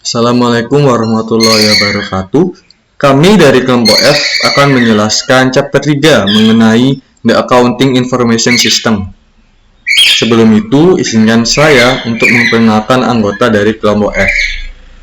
Assalamualaikum warahmatullahi wabarakatuh. Kami dari kelompok F akan menjelaskan chapter 3 mengenai The Accounting Information System. Sebelum itu, izinkan saya untuk memperkenalkan anggota dari kelompok F.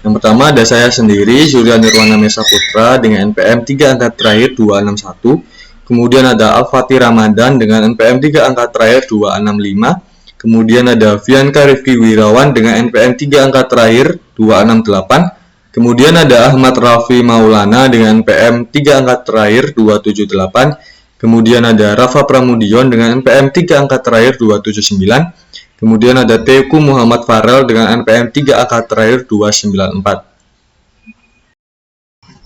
Yang pertama ada saya sendiri, Julian Nirwana Mesa Putra dengan NPM 3 angka terakhir 261. Kemudian ada Al-Fatih Ramadan dengan NPM 3 angka terakhir 265. Kemudian ada Fianka Rifki Wirawan dengan NPM 3 angka terakhir 268. Kemudian ada Ahmad Rafi Maulana dengan NPM 3 angka terakhir 278. Kemudian ada Rafa Pramudion dengan NPM 3 angka terakhir 279. Kemudian ada Teku Muhammad Farel dengan NPM 3 angka terakhir 294.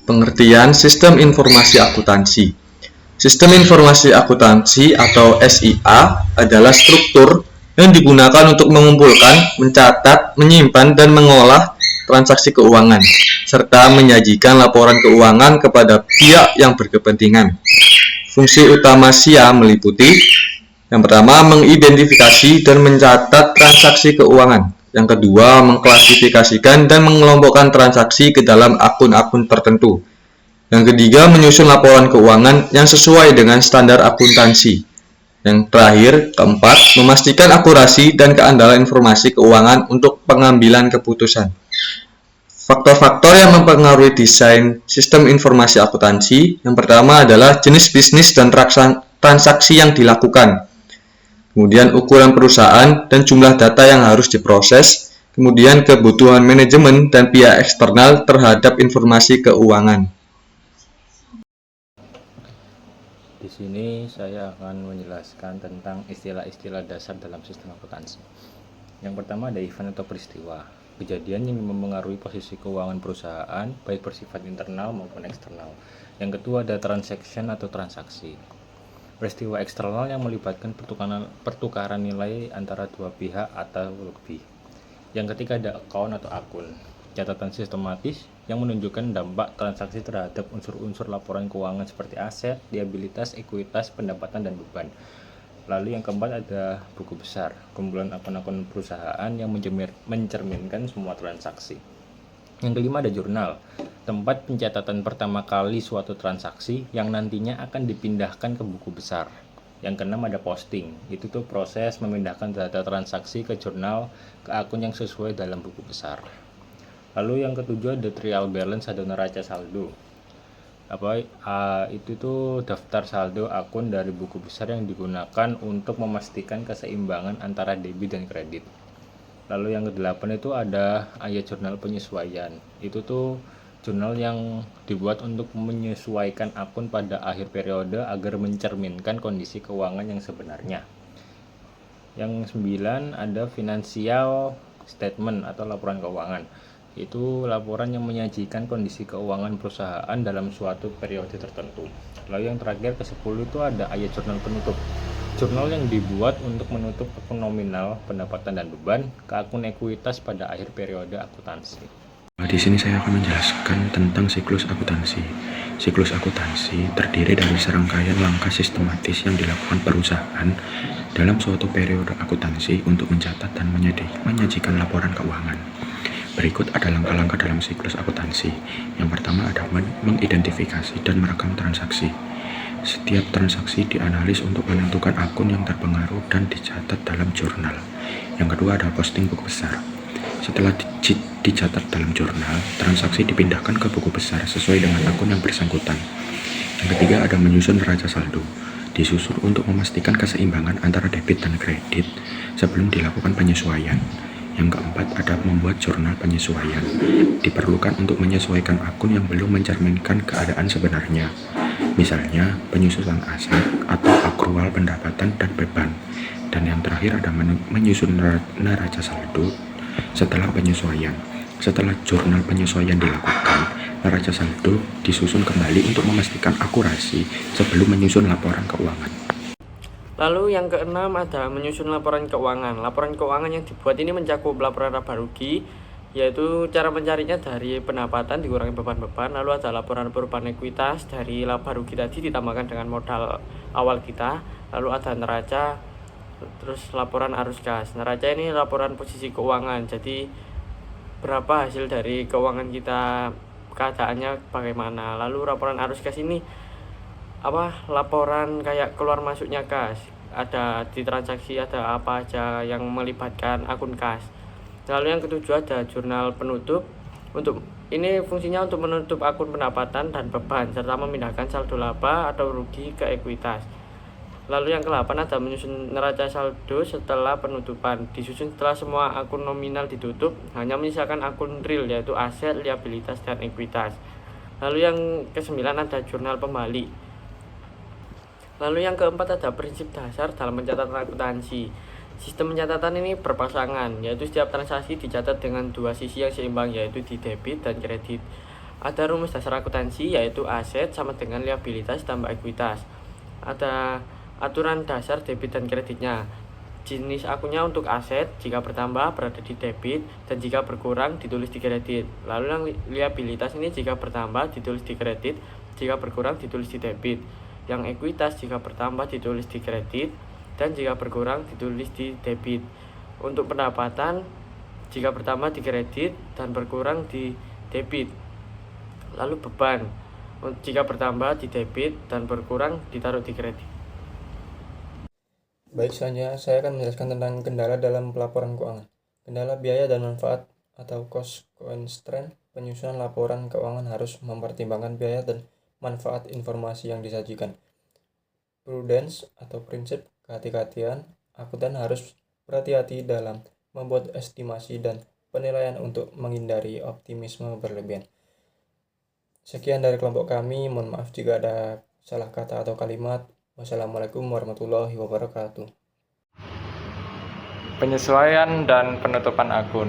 Pengertian Sistem Informasi Akuntansi. Sistem Informasi Akuntansi atau SIA adalah struktur yang digunakan untuk mengumpulkan, mencatat, menyimpan, dan mengolah transaksi keuangan, serta menyajikan laporan keuangan kepada pihak yang berkepentingan. Fungsi utama SIA meliputi: yang pertama, mengidentifikasi dan mencatat transaksi keuangan. Yang kedua, mengklasifikasikan dan mengelompokkan transaksi ke dalam akun-akun tertentu. Yang ketiga, menyusun laporan keuangan yang sesuai dengan standar akuntansi. Yang terakhir, keempat, memastikan akurasi dan keandalan informasi keuangan untuk pengambilan keputusan. Faktor-faktor yang mempengaruhi desain sistem informasi akuntansi, yang pertama adalah jenis bisnis dan transaksi yang dilakukan. Kemudian ukuran perusahaan dan jumlah data yang harus diproses. Kemudian kebutuhan manajemen dan pihak eksternal terhadap informasi keuangan. Di sini saya akan menjelaskan tentang istilah-istilah dasar dalam sistem akuntansi. Yang pertama ada event atau peristiwa, kejadian yang mempengaruhi posisi keuangan perusahaan, baik bersifat internal maupun eksternal. Yang kedua ada transaction atau transaksi, peristiwa eksternal yang melibatkan pertukaran nilai antara dua pihak atau lebih. Yang ketiga ada account atau akun, catatan sistematis yang menunjukkan dampak transaksi terhadap unsur-unsur laporan keuangan seperti aset, liabilitas, ekuitas, pendapatan, dan beban. Lalu yang keempat ada buku besar, kumpulan akun-akun perusahaan yang mencerminkan semua transaksi. Yang kelima ada jurnal, tempat pencatatan pertama kali suatu transaksi yang nantinya akan dipindahkan ke buku besar. Yang keenam ada posting, itu tuh proses memindahkan data transaksi ke jurnal ke akun yang sesuai dalam buku besar. Lalu yang ketujuh ada trial balance atau neraca saldo. Itu tuh daftar saldo akun dari buku besar yang digunakan untuk memastikan keseimbangan antara debit dan kredit. Lalu yang kedelapan itu ada ayat jurnal penyesuaian. Itu tuh jurnal yang dibuat untuk menyesuaikan akun pada akhir periode agar mencerminkan kondisi keuangan yang sebenarnya. Yang 9 ada financial statement atau laporan keuangan. Itu laporan yang menyajikan kondisi keuangan perusahaan dalam suatu periode tertentu. Lalu yang terakhir ke-10 itu ada ayat jurnal penutup. Jurnal yang dibuat untuk menutup akun nominal, pendapatan, dan beban ke akun ekuitas pada akhir periode akuntansi. Di sini saya akan menjelaskan tentang siklus akuntansi. Siklus akuntansi terdiri dari serangkaian langkah sistematis yang dilakukan perusahaan dalam suatu periode akuntansi untuk mencatat dan menyajikan laporan keuangan. Berikut ada langkah-langkah dalam siklus akuntansi. Yang pertama ada mengidentifikasi dan merekam transaksi. Setiap transaksi dianalisis untuk menentukan akun yang terpengaruh dan dicatat dalam jurnal. Yang kedua ada posting buku besar. Setelah dicatat dalam jurnal, transaksi dipindahkan ke buku besar sesuai dengan akun yang bersangkutan. Yang ketiga ada menyusun neraca saldo. Disusun untuk memastikan keseimbangan antara debit dan kredit sebelum dilakukan penyesuaian. Yang keempat ada membuat jurnal penyesuaian. Diperlukan untuk menyesuaikan akun yang belum mencerminkan keadaan sebenarnya. Misalnya penyusunan aset atau akrual pendapatan dan beban. Dan yang terakhir ada menyusun neraca saldo setelah penyesuaian. Setelah jurnal penyesuaian dilakukan, neraca saldo disusun kembali untuk memastikan akurasi sebelum menyusun laporan keuangan. Lalu yang keenam ada menyusun laporan keuangan. Laporan keuangan yang dibuat ini mencakup laporan laba rugi, yaitu cara mencarinya dari pendapatan dikurangi beban-beban. Lalu ada laporan perubahan ekuitas dari laba rugi tadi ditambahkan dengan modal awal kita. Lalu ada neraca, terus laporan arus kas. Neraca ini laporan posisi keuangan, jadi berapa hasil dari keuangan kita, keadaannya bagaimana. Lalu laporan arus kas ini laporan kayak keluar masuknya kas, ada di transaksi ada apa aja yang melibatkan akun kas. Lalu yang ketujuh ada jurnal penutup. Untuk ini fungsinya untuk menutup akun pendapatan dan beban serta memindahkan saldo laba atau rugi ke ekuitas. Lalu yang ke-8 ada menyusun neraca saldo setelah penutupan. Disusun setelah semua akun nominal ditutup, hanya menyisakan akun real yaitu aset, liabilitas, dan ekuitas. Lalu yang ke-9 ada jurnal pembalik. Lalu yang ke-4 ada prinsip dasar dalam pencatatan akuntansi. Sistem pencatatan ini berpasangan, yaitu setiap transaksi dicatat dengan dua sisi yang seimbang, yaitu di debit dan kredit. Ada rumus dasar akuntansi, yaitu aset sama dengan liabilitas tambah ekuitas. Ada aturan dasar debit dan kreditnya. Jenis akunnya untuk aset, jika bertambah berada di debit, dan jika berkurang ditulis di kredit. Lalu yang liabilitas ini jika bertambah ditulis di kredit, jika berkurang ditulis di debit. Yang ekuitas jika bertambah ditulis di kredit, dan jika berkurang ditulis di debit. Untuk pendapatan jika bertambah di kredit dan berkurang di debit. Lalu beban jika bertambah di debit dan berkurang ditaruh di kredit. Baik, selanjutnya saya akan menjelaskan tentang kendala dalam pelaporan keuangan. Kendala biaya dan manfaat atau cost constraint. Penyusunan laporan keuangan harus mempertimbangkan biaya dan manfaat informasi yang disajikan. Prudence atau prinsip kehati-hatian, akuntan harus berhati-hati dalam membuat estimasi dan penilaian untuk menghindari optimisme berlebihan. Sekian dari kelompok kami, mohon maaf jika ada salah kata atau kalimat. Wassalamualaikum warahmatullahi wabarakatuh. Penyesuaian dan penutupan akun.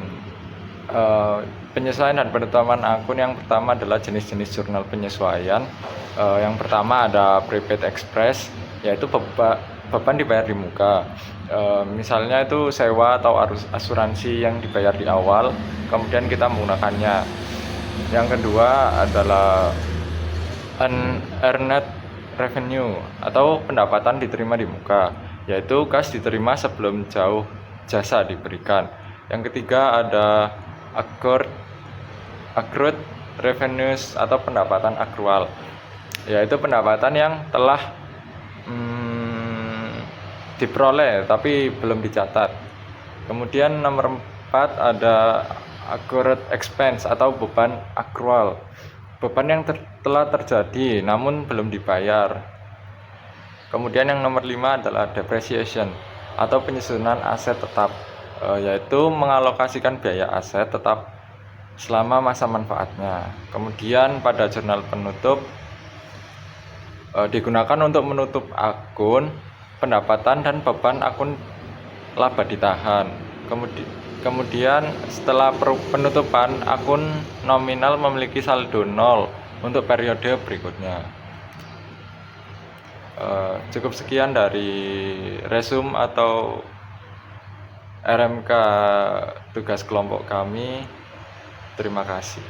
Penyesuaian dan penutupan akun yang pertama adalah jenis-jenis jurnal penyesuaian. Yang pertama ada prepaid express, yaitu beban dibayar di muka. Misalnya itu sewa atau asuransi yang dibayar di awal, kemudian kita menggunakannya. Yang kedua adalah unearned revenue atau pendapatan diterima di muka, yaitu kas diterima sebelum jauh jasa diberikan. Yang ketiga ada accrued revenues atau pendapatan akrual, yaitu pendapatan yang telah diperoleh tapi belum dicatat. Kemudian nomor 4 ada accrued expense atau beban akrual, beban yang telah terjadi namun belum dibayar. Kemudian yang nomor 5 adalah depreciation atau penyusunan aset tetap, yaitu mengalokasikan biaya aset tetap selama masa manfaatnya. Kemudian pada jurnal penutup digunakan untuk menutup akun pendapatan dan beban akun laba ditahan. Kemudian setelah penutupan, akun nominal memiliki saldo 0 untuk periode berikutnya. Cukup sekian dari resume atau RMK tugas kelompok kami. Terima kasih.